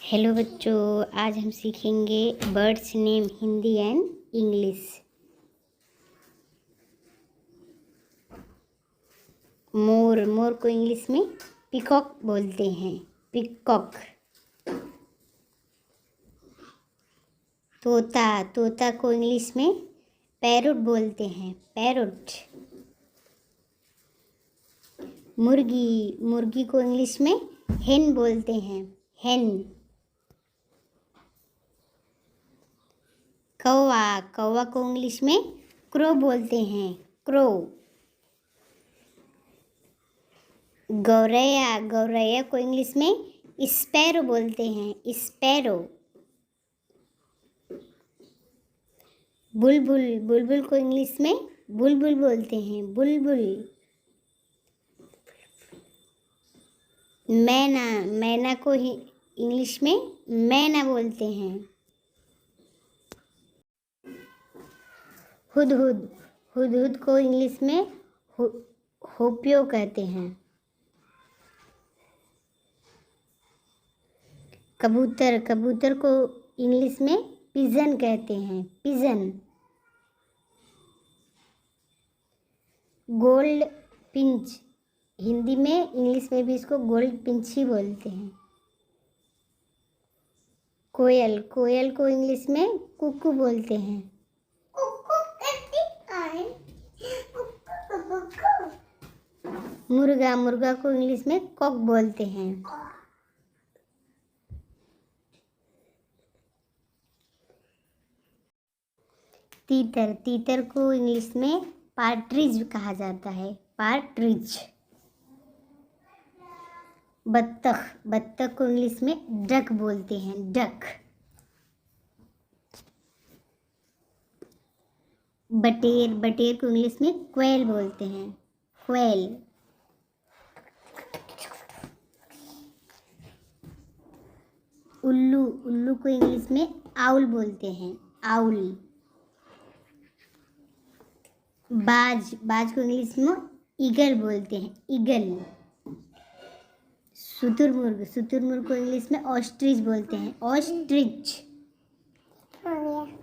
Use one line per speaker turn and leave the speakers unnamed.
Hello बच्चों, आज हम सीखेंगे birds name Hindi and English. मोर, मोर को इंग्लिश में पीकॉक बोलते हैं, पीकॉक। तोता, तोता को इंग्लिश में पैरोट बोलते हैं, पैरोट। मुर्गी, मुर्गी को इंग्लिश में हेन बोलते हैं, हेन। कौवा, कौवा को इंग्लिश में क्रो बोलते हैं, क्रो। गौरैया, गौरैया को इंग्लिश में स्पैरो बोलते हैं, स्पैरो। बुलबुल, बुलबुल को इंग्लिश में बुलबुल बोलते हैं, बुलबुल। मैना, मैना को ही इंग्लिश में मैना बोलते हैं। हुदहुद, हुदहुद को इंग्लिश में होपियो कहते हैं। कबूतर, कबूतर को इंग्लिश में पिजन कहते हैं, पिजन। गोल्ड पिंच, हिंदी में इंग्लिश में भी इसको गोल्ड पिंच ही बोलते हैं। कोयल, कोयल को इंग्लिश में कुकू बोलते हैं। मुर्गा, मुर्गा को इंग्लिश में कॉक बोलते हैं। तीतर, तीतर को इंग्लिश में पार्ट्रिज कहा जाता है, पार्ट्रिज। बत्तख, बत्तख को इंग्लिश में डक बोलते हैं, डक। बटेर, बटेर को इंग्लिश में क्वेल बोलते हैं, क्वेल। उल्लू, उल्लू को इंग्लिश में आउल बोलते हैं, आउल। बाज, बाज को इंग्लिश में ईगल बोलते हैं, ईगल। शुतुरमुर्ग, शुतुरमुर्ग को इंग्लिश में ऑस्ट्रिच बोलते हैं, ऑस्ट्रिच।